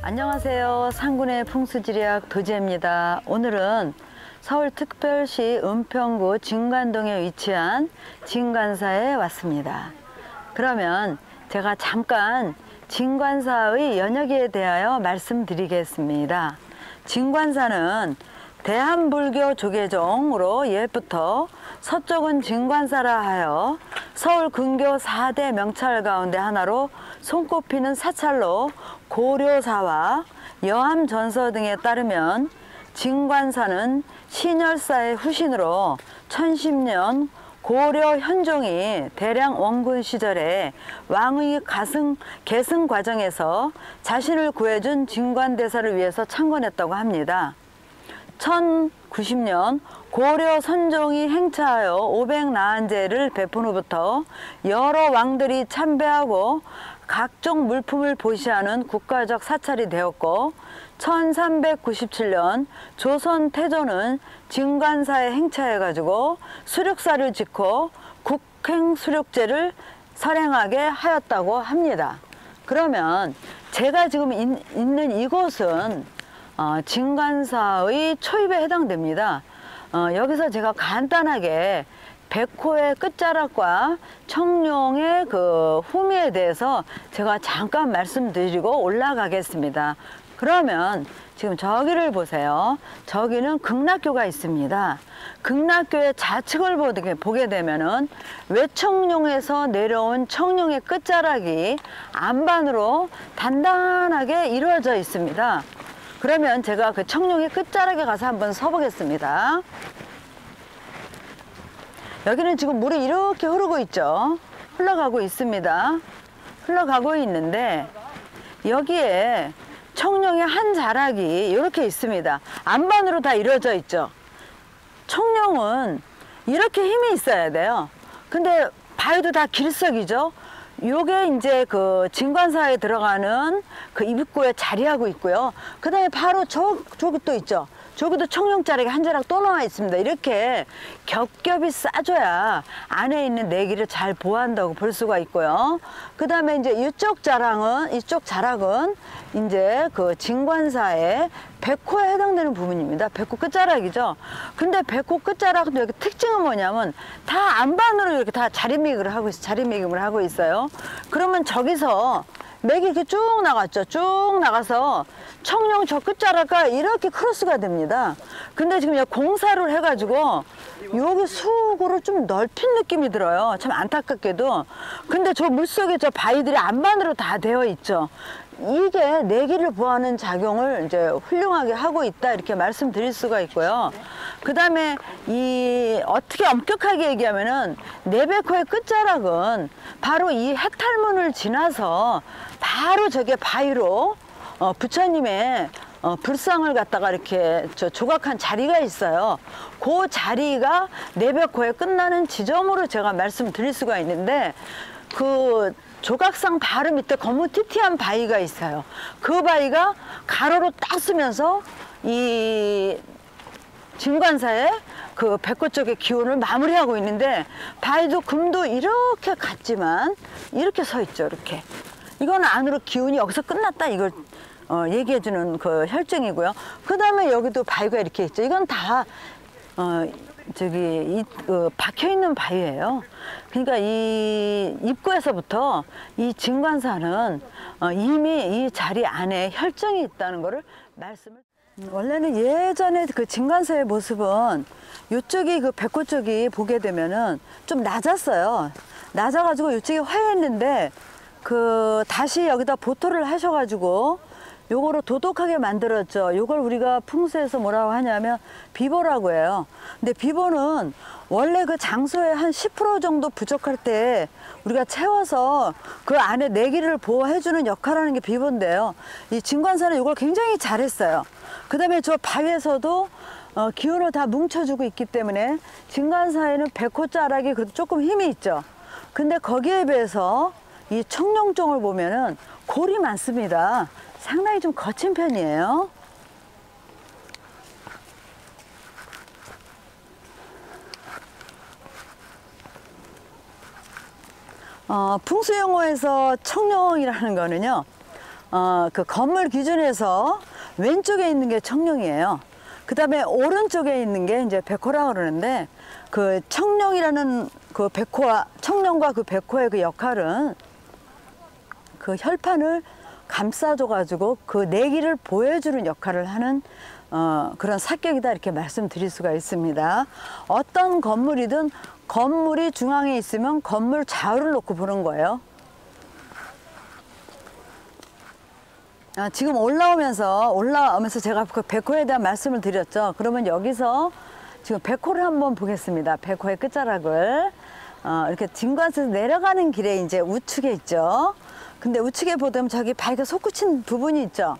안녕하세요. 상군의 풍수지리학 도지혜입니다. 오늘은 서울특별시 은평구 진관동에 위치한 진관사에 왔습니다. 그러면 제가 잠깐 진관사의 연역에 대하여 말씀드리겠습니다. 진관사는 대한불교 조계종으로 옛부터 서쪽은 진관사라 하여 서울 근교 4대 명찰 가운데 하나로 손꼽히는 사찰로 고려사와 여암전서 등에 따르면 진관사는 신열사의 후신으로 1010년 고려 현종이 대량 원군 시절에 왕의 계승 과정에서 자신을 구해준 진관대사를 위해서 창건했다고 합니다. 1090년 고려 선종이 행차하여 500나한제를 베푼 후부터 여러 왕들이 참배하고 각종 물품을 보시하는 국가적 사찰이 되었고 1397년 조선 태조는 진관사에 행차해가지고 수륙사를 짓고 국행수륙제를 설행하게 하였다고 합니다. 그러면 제가 지금 있는 이곳은 진관사의 초입에 해당됩니다. 여기서 제가 간단하게 백호의 끝자락과 청룡의 그 후미에 대해서 제가 잠깐 말씀드리고 올라가겠습니다. 그러면 지금 저기를 보세요. 저기는 극락교가 있습니다. 극락교의 좌측을 보게 되면은 외청룡에서 내려온 청룡의 끝자락이 안반으로 단단하게 이루어져 있습니다. 그러면 제가 그 청룡의 끝자락에 가서 한번 서보겠습니다. 여기는 지금 물이 이렇게 흐르고 있죠. 흘러가고 있습니다. 흘러가고 있는데 여기에 청룡의 한 자락이 이렇게 있습니다. 안반으로 다 이루어져 있죠. 청룡은 이렇게 힘이 있어야 돼요. 근데 바위도 다 길석이죠. 요게 이제 그 진관사에 들어가는 그 입구에 자리하고 있고요. 그 다음에 바로 저기 또 있죠. 저기도 청룡자락이 한 자락 또 나와 있습니다. 이렇게 겹겹이 싸줘야 안에 있는 내기를 잘 보호한다고 볼 수가 있고요. 그 다음에 이제 이쪽 자락은 이제 그 진관사의 백호에 해당되는 부분입니다. 백호 끝자락이죠. 근데 백호 끝자락도 여기 특징은 뭐냐면 다 안반으로 이렇게 다 자리매김을 하고 있어요. 그러면 저기서 맥이 이렇게 쭉 나갔죠. 쭉 나가서 청룡 저 끝자락가 이렇게 크로스가 됩니다. 근데 지금 여기 공사를 해가지고 여기 수구를 좀 넓힌 느낌이 들어요. 참 안타깝게도. 근데 저 물속에 저 바위들이 안반으로 다 되어 있죠. 이게 내기를 보호하는 작용을 이제 훌륭하게 하고 있다 이렇게 말씀드릴 수가 있고요. 그 다음에 어떻게 엄격하게 얘기하면은 내백호의 끝자락은 바로 이 해탈문을 지나서 바로 저게 바위로 부처님의 불상을 갖다가 이렇게 조각한 자리가 있어요. 그 자리가 내백호에 끝나는 지점으로 제가 말씀드릴 수가 있는데 그 조각상 바로 밑에 거무튀튀한 바위가 있어요. 그 바위가 가로로 딱 쓰면서 이 진관사의 그 백호 쪽의 기운을 마무리하고 있는데 바위도 금도 이렇게 같지만 이렇게 서 있죠. 이렇게. 이건 안으로 기운이 여기서 끝났다 이걸 얘기해주는 그 혈증이고요. 그 다음에 여기도 바위가 이렇게 있죠. 이건 다 박혀있는 바위예요. 그러니까 이 입구에서부터 이 진관사는 이미 이 자리 안에 혈증이 있다는 거를 말씀을. 원래는 예전에 그 진관사의 모습은 이쪽이 그 백호 쪽이 보게 되면은 좀 낮았어요. 낮아가지고 이쪽이 화해했는데 다시 여기다 보토를 하셔가지고 요거를 도독하게 만들었죠. 요걸 우리가 풍수에서 뭐라고 하냐면 비보라고 해요. 근데 비보는 원래 그 장소에 한 10% 정도 부족할 때 우리가 채워서 그 안에 내기를 보호해주는 역할을 하는 게 비보인데요. 이 진관사는 이걸 굉장히 잘했어요. 그 다음에 저 바위에서도 기운을 다 뭉쳐주고 있기 때문에 진관사에는 백호자락이 조금 힘이 있죠. 근데 거기에 비해서 이 청룡종을 보면은 골이 많습니다. 상당히 좀 거친 편이에요. 풍수용어에서 청룡이라는 거는요, 그 건물 기준에서 왼쪽에 있는 게 청룡이에요. 그 다음에 오른쪽에 있는 게 이제 백호라고 그러는데, 그 청룡이라는 그 백호와, 청룡과 그 백호의 그 역할은 그 혈판을 감싸줘가지고 그 내기를 보여주는 역할을 하는 그런 사격이다, 이렇게 말씀드릴 수가 있습니다. 어떤 건물이든 건물이 중앙에 있으면 건물 좌우를 놓고 보는 거예요. 지금 올라오면서 제가 그 백호에 대한 말씀을 드렸죠. 그러면 여기서 지금 백호를 한번 보겠습니다. 백호의 끝자락을. 이렇게 진관에서 내려가는 길에 이제 우측에 있죠. 근데 우측에 보면 저기 밝게 솟구친 부분이 있죠.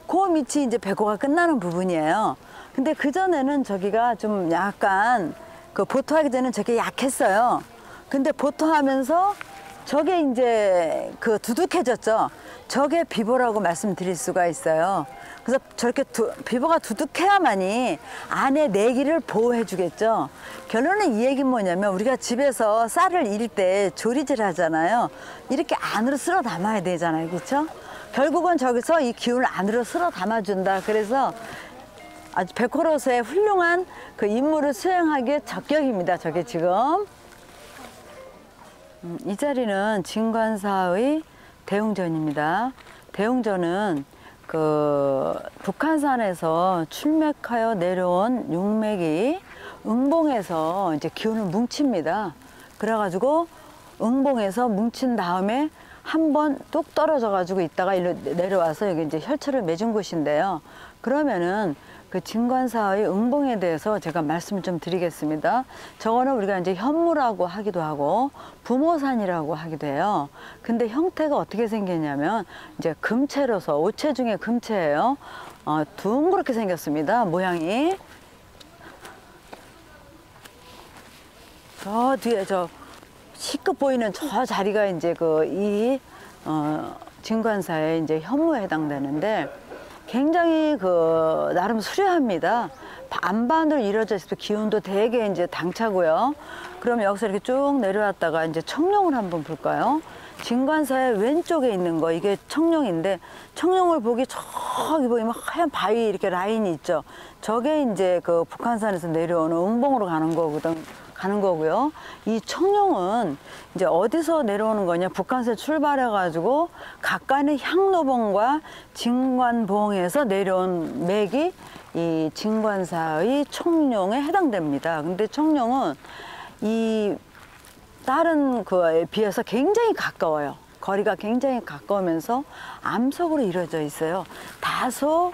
그 밑이 이제 백호가 끝나는 부분이에요. 근데 그전에는 저기가 좀 약간 그 보토하기 전에는 저게 약했어요. 근데 보토하면서 저게 이제 그 두둑해졌죠. 저게 비보라고 말씀드릴 수가 있어요. 그래서 저렇게 비보가 두둑해야만이 안에 내기를 보호해 주겠죠. 결론은 이 얘기는 뭐냐면, 우리가 집에서 쌀을 잃을 때 조리질 하잖아요. 이렇게 안으로 쓸어 담아야 되잖아요. 그렇죠? 결국은 저기서 이 기운을 안으로 쓸어 담아준다. 그래서 아주 백호로서의 훌륭한 그 임무를 수행하기에 적격입니다. 저게 지금. 이 자리는 진관사의 대웅전입니다. 대웅전은 그 북한산에서 출맥하여 내려온 용맥이 응봉에서 이제 기운을 뭉칩니다. 그래가지고 응봉에서 뭉친 다음에 한 번 뚝 떨어져 가지고 있다가 일로 내려와서 여기 이제 혈처를 맺은 곳인데요. 그러면은 그 진관사의 응봉에 대해서 제가 말씀을 좀 드리겠습니다. 저거는 우리가 이제 현무라고 하기도 하고 부모산이라고 하기도 해요. 근데 형태가 어떻게 생겼냐면 이제 금체로서, 오체 중에 금체예요. 둥그렇게 생겼습니다. 모양이. 저 뒤에 저 시급 보이는 저 자리가 이제 진관사의 이제 현무에 해당되는데, 굉장히 나름 수려합니다. 반반으로 이루어져 있을 때 기운도 되게 이제 당차고요. 그럼 여기서 이렇게 쭉 내려왔다가 이제 청룡을 한번 볼까요? 진관사의 왼쪽에 있는 거, 이게 청룡인데, 청룡을 보기 저기 보이면 하얀 바위 이렇게 라인이 있죠. 저게 이제 그 북한산에서 내려오는 응봉으로 가는 거고요. 이 청룡은 이제 어디서 내려오는 거냐? 북한에서 출발해가지고 각간의 향로봉과 진관봉에서 내려온 맥이 이 진관사의 청룡에 해당됩니다. 근데 청룡은 이 다른 그에 비해서 굉장히 가까워요. 거리가 굉장히 가까우면서 암석으로 이루어져 있어요. 다소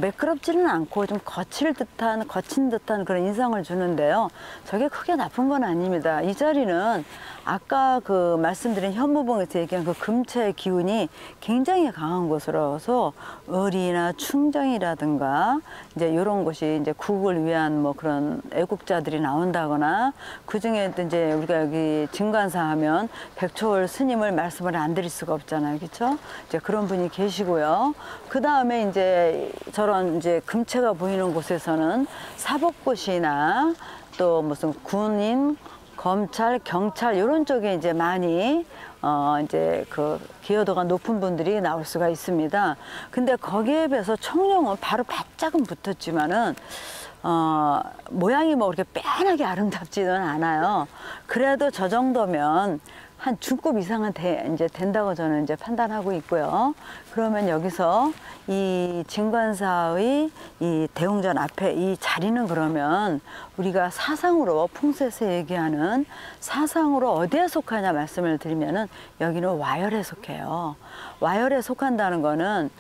매끄럽지는 않고 좀 거친 듯한 그런 인상을 주는데요. 저게 크게 나쁜 건 아닙니다. 이 자리는 아까 그 말씀드린 현무봉에서 얘기한 그 금체의 기운이 굉장히 강한 곳으로서 을이나 충정이라든가 이제 이런 곳이 이제 국을 위한 뭐 그런 애국자들이 나온다거나, 그 중에 이제 우리가 여기 진관사 하면 백초월 스님을 말씀을 안 드릴 수가 없잖아요. 그렇죠? 이제 그런 분이 계시고요. 그 다음에 이제 저런 이제 금체가 보이는 곳에서는 사법고시나 또 무슨 군인, 검찰, 경찰 이런 쪽에 이제 많이 이제 그 기여도가 높은 분들이 나올 수가 있습니다. 근데 거기에 비해서 청룡은 바로 바짝은 붙었지만은 모양이 뭐 그렇게 빼하게 아름답지는 않아요. 그래도 저 정도면 한 중급 이상은 이제 된다고 저는 이제 판단하고 있고요. 그러면 여기서 이 진관사의 이 대웅전 앞에 이 자리는 그러면 우리가 사상으로 풍수에서 얘기하는 사상으로 어디에 속하냐 말씀을 드리면은 여기는 와열에 속해요. 와열에 속한다는 거는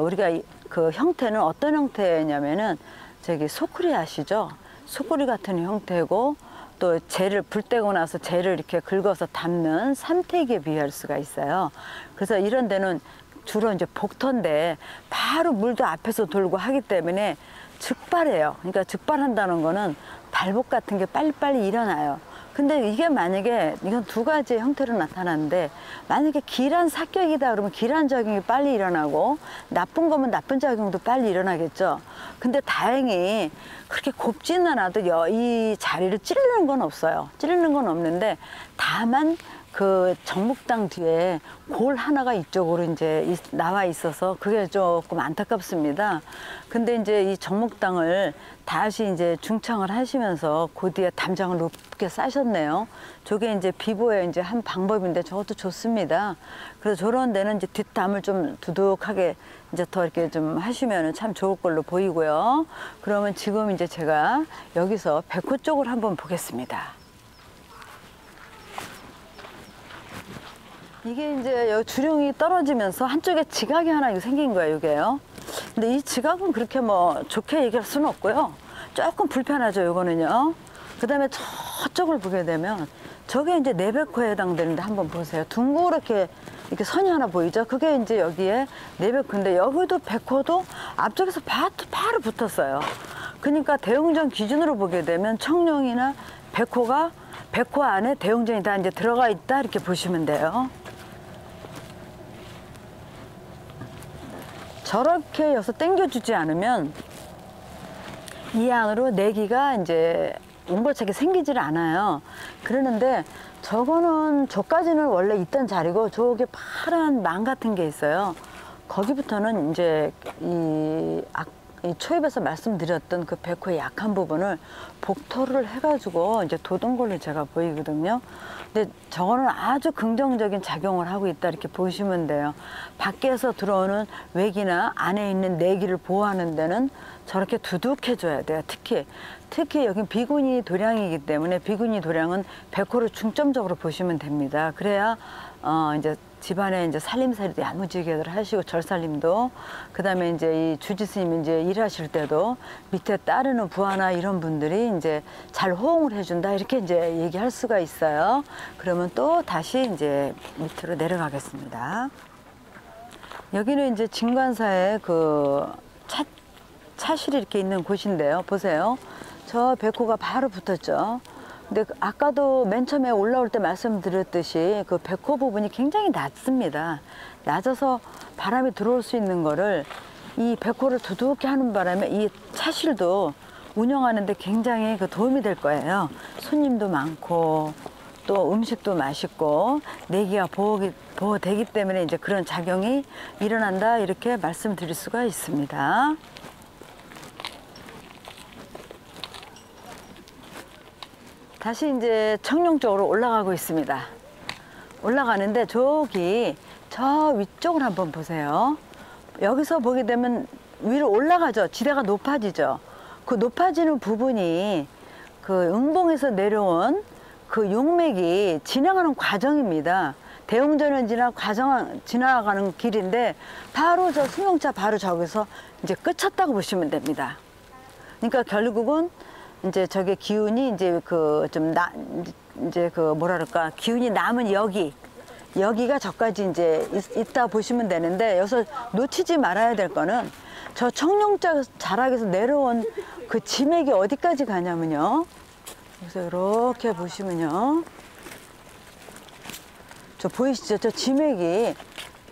우리가 그 형태는 어떤 형태냐면은 저기 소쿠리 아시죠? 소쿠리 같은 형태고, 또 불 떼고 나서 재를 이렇게 긁어서 담는 삼태기에 비할 수가 있어요. 그래서 이런 데는 주로 이제 복터인데 바로 물도 앞에서 돌고 하기 때문에 즉발해요. 그러니까 즉발한다는 거는 발복 같은 게 빨리빨리 일어나요. 근데 이게 만약에 이건 두 가지의 형태로 나타나는데, 만약에 길한 사격이다 그러면 길한 작용이 빨리 일어나고, 나쁜 거면 나쁜 작용도 빨리 일어나겠죠. 근데 다행히 그렇게 곱지는 않아도 이 자리를 찌르는 건 없어요. 찌르는 건 없는데, 다만 그 정묵당 뒤에 골 하나가 이쪽으로 이제 나와 있어서 그게 조금 안타깝습니다. 근데 이제 이 정묵당을 다시 이제 중창을 하시면서 그 뒤에 담장을 높게 싸셨네요. 저게 이제 비보의 이제 한 방법인데 저것도 좋습니다. 그래서 저런 데는 이제 뒷담을 좀 두둑하게 이제 더 이렇게 좀 하시면 참 좋을 걸로 보이고요. 그러면 지금 이제 제가 여기서 백호 쪽을 한번 보겠습니다. 이게 이제 여기 주령이 떨어지면서 한쪽에 지각이 하나 생긴 거예요, 이게요. 근데 이 지각은 그렇게 뭐 좋게 얘기할 수는 없고요. 조금 불편하죠, 이거는요. 그 다음에 저쪽을 보게 되면 저게 이제 내백호에 해당되는데 한번 보세요. 둥그렇게 이렇게 선이 하나 보이죠? 그게 이제 여기에 내백호인데 여기도 백호도 앞쪽에서 바로 붙었어요. 그러니까 대웅전 기준으로 보게 되면 청룡이나 백호가 백호 안에 대웅전이 다 이제 들어가 있다 이렇게 보시면 돼요. 저렇게 여기서 당겨주지 않으면 이 안으로 내기가 이제 옹골차게 생기질 않아요. 그러는데 저거는 저까지는 원래 있던 자리고 저게 파란 망 같은 게 있어요. 거기부터는 이제 이 초입에서 말씀드렸던 그 백호의 약한 부분을 복토를 해가지고 이제 돋은 걸로 제가 보이거든요. 근데 저거는 아주 긍정적인 작용을 하고 있다 이렇게 보시면 돼요. 밖에서 들어오는 외기나 안에 있는 내기를 보호하는 데는 저렇게 두둑해줘야 돼요. 특히 여긴 비구니 도량이기 때문에 비구니 도량은 백호를 중점적으로 보시면 됩니다. 그래야 이제 집안에 이제 살림살이도 야무지게들 하시고 절살림도 그다음에 이제 이 주지스님 이제 일하실 때도 밑에 따르는 부하나 이런 분들이 이제 잘 호응을 해준다 이렇게 이제 얘기할 수가 있어요. 그러면 또 다시 이제 밑으로 내려가겠습니다. 여기는 이제 진관사의 그 차실이 이렇게 있는 곳인데요. 보세요. 저 백호가 바로 붙었죠. 근데 아까도 맨 처음에 올라올 때 말씀드렸듯이 그 백호 부분이 굉장히 낮습니다. 낮아서 바람이 들어올 수 있는 거를 이 백호를 두둑히 하는 바람에 이 차실도 운영하는데 굉장히 그 도움이 될 거예요. 손님도 많고 또 음식도 맛있고 내기가 보호되기 때문에 이제 그런 작용이 일어난다 이렇게 말씀드릴 수가 있습니다. 다시 이제 청룡 쪽으로 올라가고 있습니다. 올라가는데 저기 저 위쪽을 한번 보세요. 여기서 보게 되면 위로 올라가죠. 지대가 높아지죠. 그 높아지는 부분이 그 응봉에서 내려온 그 용맥이 지나가는 과정입니다. 대웅전을 지나가는 길인데 바로 저 승용차 바로 저기서 이제 끝쳤다고 보시면 됩니다. 그러니까 결국은 이제 저게 기운이 이제 그 좀 이제 그 뭐라 그럴까 기운이 남은 여기가 저까지 이제 있다 보시면 되는데 여기서 놓치지 말아야 될 거는 저 청룡자 자락에서 내려온 그 지맥이 어디까지 가냐면요. 그래서 이렇게 보시면요. 저 보이시죠? 저 지맥이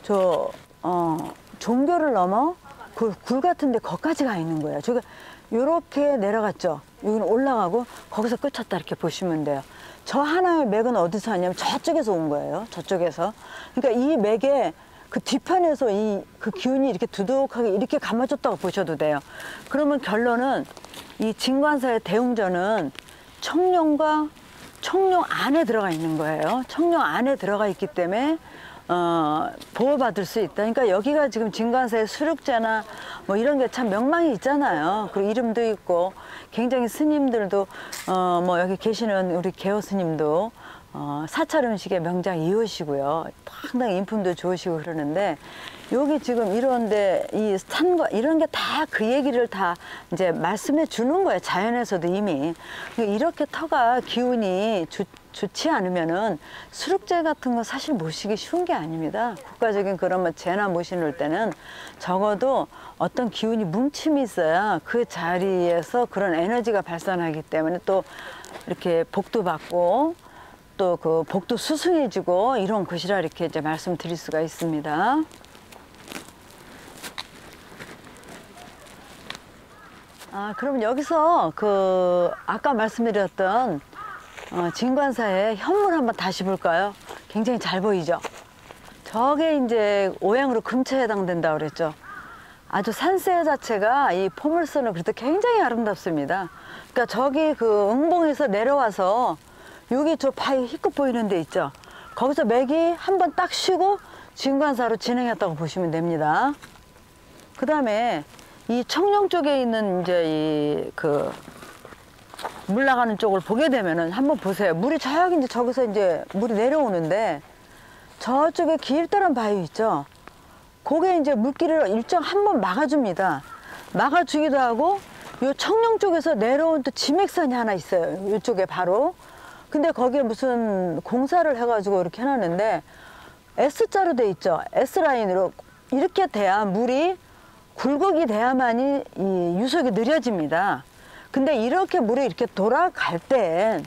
저 종교를 넘어 굴 같은데 거기까지 가 있는 거예요. 저게 이렇게 내려갔죠. 여기는 올라가고 거기서 끝쳤다 이렇게 보시면 돼요. 저 하나의 맥은 어디서 왔냐면 저쪽에서 온 거예요. 저쪽에서. 그러니까 이 맥에 그 뒤편에서 그 기운이 이렇게 두둑하게 이렇게 감아줬다고 보셔도 돼요. 그러면 결론은 이 진관사의 대웅전은 청룡 안에 들어가 있는 거예요. 청룡 안에 들어가 있기 때문에 보호받을 수 있다. 그러니까 여기가 지금 진관사의 수륙자나 뭐 이런 게 참 명망이 있잖아요. 그리고 이름도 있고 굉장히 스님들도 뭐 여기 계시는 우리 개호 스님도 사찰 음식의 명장 이호시고요. 상당히 인품도 좋으시고 그러는데 여기 지금 이런데 이 산과 이런 게 다 그 얘기를 다 이제 말씀해 주는 거예요. 자연에서도 이미. 이렇게 터가 기운이 좋지 않으면은 수륙제 같은 거 사실 모시기 쉬운 게 아닙니다. 국가적인 그런 뭐 제나 모시는 때는 적어도 어떤 기운이 뭉침이 있어야 그 자리에서 그런 에너지가 발산하기 때문에 또 이렇게 복도 받고 또 그 복도 수승해지고 이런 곳이라 이렇게 이제 말씀드릴 수가 있습니다. 그럼 여기서 그 아까 말씀드렸던 진관사의 현물 한번 다시 볼까요? 굉장히 잘 보이죠? 저게 이제 오행으로 금체에 해당된다고 그랬죠. 아주 산세 자체가 이 포물선을 그래도 굉장히 아름답습니다. 그러니까 저기 그 응봉에서 내려와서 여기 저 바위 희끗 보이는 데 있죠. 거기서 맥이 한번 딱 쉬고 진관사로 진행했다고 보시면 됩니다. 그 다음에 이 청령 쪽에 있는 이제 이 그 물 나가는 쪽을 보게 되면은 한번 보세요. 물이 저기 이제 저기서 이제 물이 내려오는데 저쪽에 길다란 바위 있죠. 그게 이제 물길을 일정 한번 막아줍니다. 막아주기도 하고 요 청령 쪽에서 내려온 또 지맥산이 하나 있어요. 이쪽에 바로. 근데 거기에 무슨 공사를 해가지고 이렇게 해놨는데 S자로 돼 있죠. S라인으로 이렇게 돼야 물이 굴곡이 돼야만이 이 유속이 느려집니다. 근데 이렇게 물이 이렇게 돌아갈 때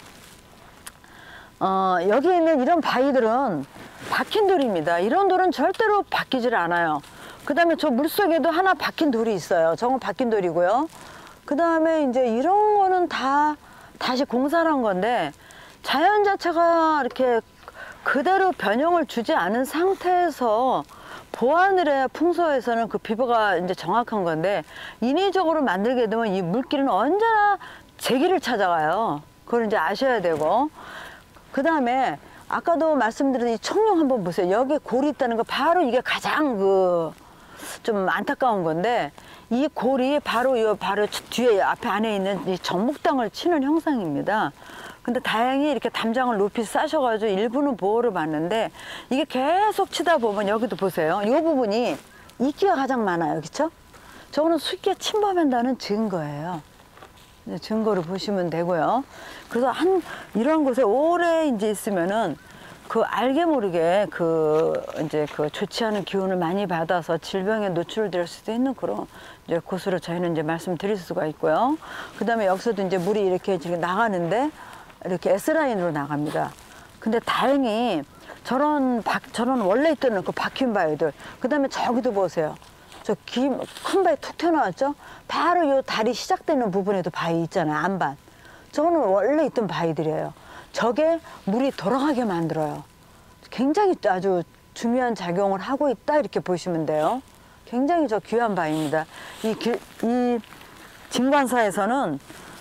여기 있는 이런 바위들은 박힌 돌입니다. 이런 돌은 절대로 바뀌질 않아요. 그 다음에 저 물속에도 하나 박힌 돌이 있어요. 저건 박힌 돌이고요. 그 다음에 이제 이런 거는 다 다시 공사를 한 건데 자연 자체가 이렇게 그대로 변형을 주지 않은 상태에서 보안을 해야 풍소에서는 그 비보가 이제 정확한 건데 인위적으로 만들게 되면 이 물길은 언제나 제기를 찾아가요. 그걸 이제 아셔야 되고 그 다음에 아까도 말씀드린 이 청룡 한번 보세요. 여기 골이 있다는 거 바로 이게 가장 그 좀 안타까운 건데 이 골이 바로 뒤에 앞에 안에 있는 이 정목당을 치는 형상입니다. 근데 다행히 이렇게 담장을 높이 싸셔가지고 일부는 보호를 받는데 이게 계속 치다 보면 여기도 보세요. 이 부분이 이끼가 가장 많아요. 그렇죠? 저거는 쉽게 침범한다는 증거예요. 증거를 보시면 되고요. 그래서 이런 곳에 오래 이제 있으면은 그 알게 모르게 이제 좋지 않은 기운을 많이 받아서 질병에 노출될 수도 있는 그런 이제 곳으로 저희는 이제 말씀드릴 수가 있고요. 그 다음에 여기서도 이제 물이 이렇게 지금 나가는데 이렇게 S라인으로 나갑니다. 근데 다행히 저런 원래 있던 그 박힌 바위들, 그 다음에 저기도 보세요. 저 큰 바위 툭 튀어나왔죠? 바로 요 다리 시작되는 부분에도 바위 있잖아요, 안반. 저거는 원래 있던 바위들이에요. 저게 물이 돌아가게 만들어요. 굉장히 아주 중요한 작용을 하고 있다, 이렇게 보시면 돼요. 굉장히 귀한 바위입니다. 이 진관사에서는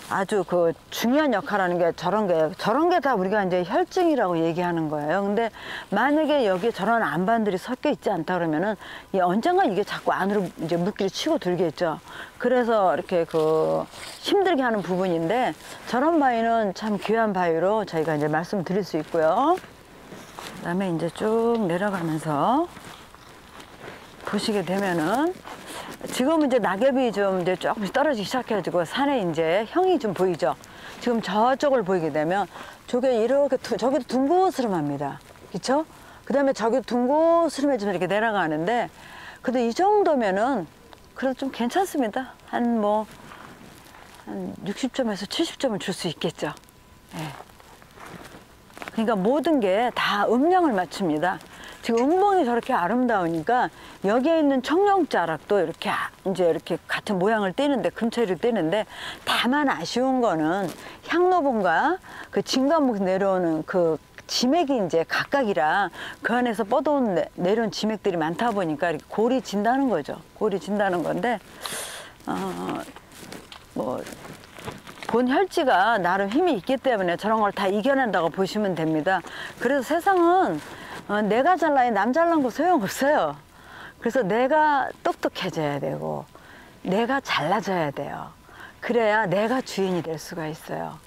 아주 그 중요한 역할하는 게 저런 게 다 우리가 이제 혈증이라고 얘기하는 거예요. 근데 만약에 여기에 저런 안반들이 섞여 있지 않다 그러면은 언젠가 이게 자꾸 안으로 이제 물길이 치고 들겠죠. 그래서 이렇게 힘들게 하는 부분인데 저런 바위는 참 귀한 바위로 저희가 이제 말씀드릴 수 있고요. 그다음에 이제 쭉 내려가면서 보시게 되면은 지금은 이제 낙엽이 좀 이제 조금씩 떨어지기 시작해가지고 산에 이제 형이 좀 보이죠. 지금 저쪽을 보이게 되면 저게 이렇게 저기도 둥그스름합니다. 그렇죠? 그다음에 저기 둥그스름해지면 이렇게 내려가는데 그래도 이 정도면은 그래도 좀 괜찮습니다. 한 60점에서 70점을 줄 수 있겠죠. 네. 그러니까 모든 게 다 음량을 맞춥니다. 지금 음봉이 저렇게 아름다우니까 여기에 있는 청룡자락도 이렇게 같은 모양을 떼는데 금체를 떼는데 다만 아쉬운 거는 향로봉과 그 진관목 내려오는 그 지맥이 이제 각각이라 그 안에서 뻗어온 내려온 지맥들이 많다 보니까 이렇게 골이 진다는 거죠. 골이 진다는 건데 본 혈지가 나름 힘이 있기 때문에 저런 걸 다 이겨낸다고 보시면 됩니다. 그래서 세상은 내가 잘나야 남 잘난 거 소용없어요. 그래서 내가 똑똑해져야 되고 내가 잘나져야 돼요. 그래야 내가 주인이 될 수가 있어요.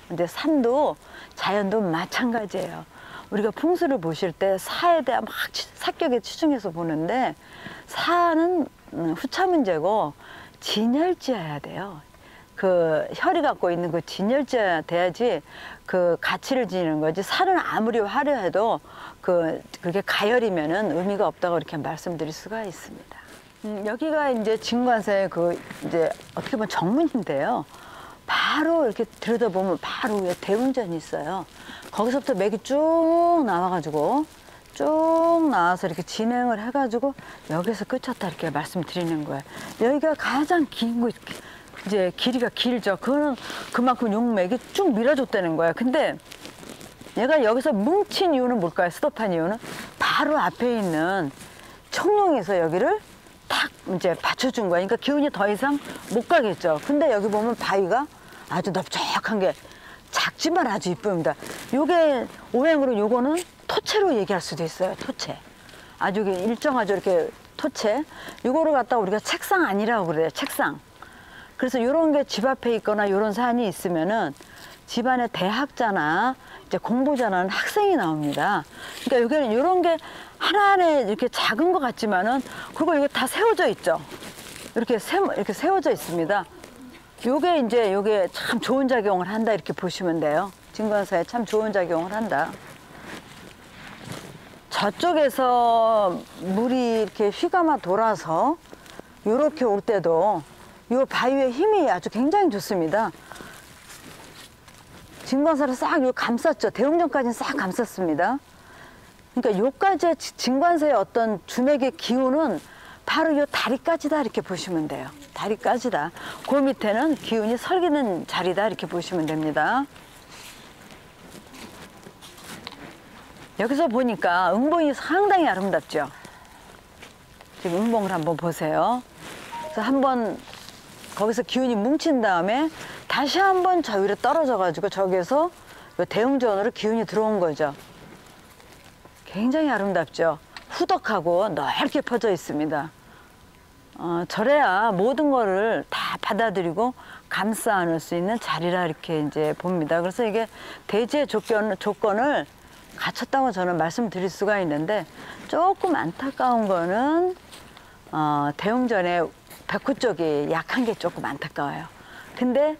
근데 산도 자연도 마찬가지예요. 우리가 풍수를 보실 때 사에 대한 막 사격에 치중해서 보는데 사는 후차 문제고 진열지어야 돼요. 그 혈이 갖고 있는 그 진열지어야 돼야지 그 가치를 지니는 거지. 살은 아무리 화려해도 그게 가열이면은 의미가 없다고 이렇게 말씀드릴 수가 있습니다. 여기가 이제 진관사의 이제 어떻게 보면 정문인데요. 바로 이렇게 들여다보면 바로 위에 대운전이 있어요. 거기서부터 맥이 쭉 나와가지고 쭉 나와서 이렇게 진행을 해가지고 여기서 끝쳤다 이렇게 말씀드리는 거예요. 여기가 가장 긴 곳. 이제 길이가 길죠. 그거는 그만큼 용맥이 쭉 밀어줬다는 거야. 근데 얘가 여기서 뭉친 이유는 뭘까요? 스톱한 이유는 바로 앞에 있는 청룡에서 여기를 탁 이제 받쳐준 거야. 그러니까 기운이 더 이상 못 가겠죠. 근데 여기 보면 바위가 아주 넓적한 게 작지만 아주 이쁩니다. 요게 오행으로 요거는 토채로 얘기할 수도 있어요. 토채. 아주 일정하죠. 이렇게 토채. 요거를 갖다가 우리가 책상 아니라고 그래요. 책상. 그래서 요런 게 집 앞에 있거나 요런 산이 있으면은 집안에 대학자나 이제 공부 잘하는 학생이 나옵니다. 그러니까 여기는 요런 게 하나하나 이렇게 작은 것 같지만은 그리고 이거 다 세워져 있죠. 이렇게 세워져 있습니다. 요게 참 좋은 작용을 한다 이렇게 보시면 돼요. 진관사에 참 좋은 작용을 한다. 저쪽에서 물이 이렇게 휘감아 돌아서 요렇게 올 때도 요 바위의 힘이 아주 굉장히 좋습니다. 진관사를 싹 요 감쌌죠. 대웅전까지는 싹 감쌌습니다. 그러니까 요까지의 진관사의 어떤 준액의 기운은 바로 요 다리까지다 이렇게 보시면 돼요. 다리까지다. 그 밑에는 기운이 설기는 자리다 이렇게 보시면 됩니다. 여기서 보니까 응봉이 상당히 아름답죠. 지금 응봉을 한번 보세요. 그래서 한번 거기서 기운이 뭉친 다음에 다시 한번 저 위로 떨어져 가지고 저기에서 대웅전으로 기운이 들어온 거죠. 굉장히 아름답죠. 후덕하고 넓게 퍼져 있습니다. 저래야 모든 거를 다 받아들이고 감싸 안을 수 있는 자리라 이렇게 이제 봅니다. 그래서 이게 대지의 조건을 갖췄다고 저는 말씀드릴 수가 있는데, 조금 안타까운 거는 대웅전의 백호 쪽이 약한 게 조금 안타까워요. 근데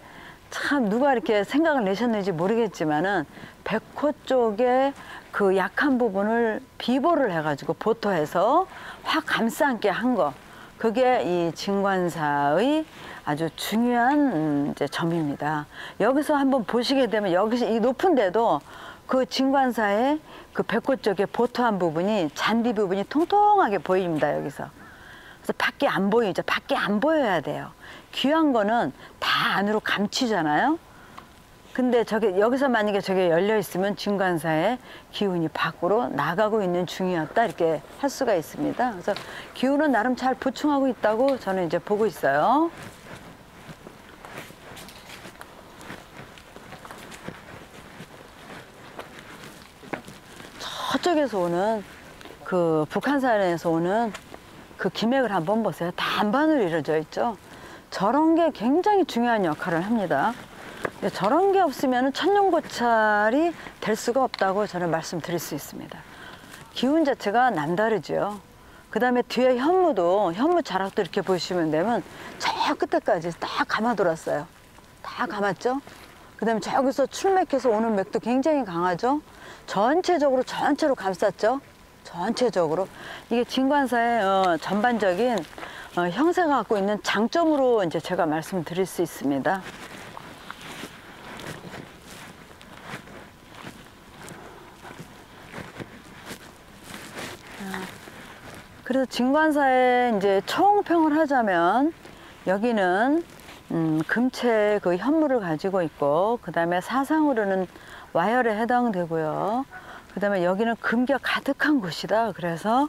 참 누가 이렇게 생각을 내셨는지 모르겠지만은 백호 쪽에 그 약한 부분을 비보를 해가지고 보토해서 확 감싸 안게 한 거, 그게 이 진관사의 아주 중요한 이제 점입니다. 여기서 한번 보시게 되면 여기서 이 높은 데도 그 진관사의 그 백호 쪽에 보토한 부분이 잔디 부분이 통통하게 보입니다. 여기서. 그래서 밖에 안 보이죠. 밖에 안 보여야 돼요. 귀한 거는 다 안으로 감추잖아요. 근데 여기서 만약에 저게 열려 있으면 진관사의 기운이 밖으로 나가고 있는 중이었다 이렇게 할 수가 있습니다. 그래서 기운은 나름 잘 보충하고 있다고 저는 이제 보고 있어요. 저쪽에서 오는 그 북한산에서 오는 그 기맥을 한번 보세요. 다 안반으로 이루어져 있죠. 저런 게 굉장히 중요한 역할을 합니다. 저런 게 없으면 천룡고찰이 될 수가 없다고 저는 말씀드릴 수 있습니다. 기운 자체가 남다르죠. 그 다음에 뒤에 현무 자락도 이렇게 보시면 되면 저 끝에까지 다 감아 돌았어요. 다 감았죠. 그 다음에 저기서 출맥해서 오는 맥도 굉장히 강하죠. 전체로 감쌌죠. 전체적으로. 이게 진관사의 전반적인 형세가 갖고 있는 장점으로 이제 제가 말씀드릴 수 있습니다. 그래서 진관사에 이제 총평을 하자면 여기는 금체 그 현무를 가지고 있고, 그 다음에 사상으로는 와열에 해당되고요. 그 다음에 여기는 금기가 가득한 곳이다. 그래서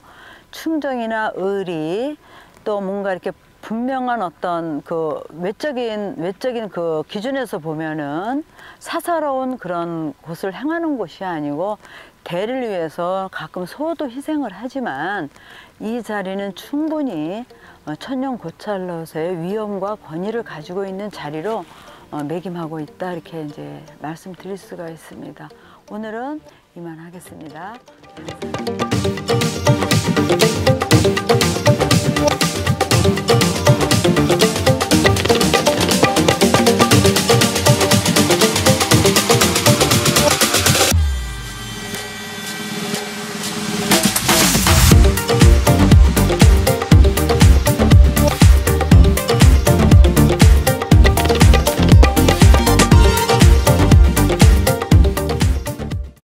충정이나 의리, 또 뭔가 이렇게 분명한 어떤 그 외적인 그 기준에서 보면은 사사로운 그런 곳을 행하는 곳이 아니고, 대를 위해서 가끔 소도 희생을 하지만 이 자리는 충분히 천룡고찰로서의 위엄과 권위를 가지고 있는 자리로 매김하고 있다 이렇게 이제 말씀드릴 수가 있습니다. 오늘은 이만하겠습니다.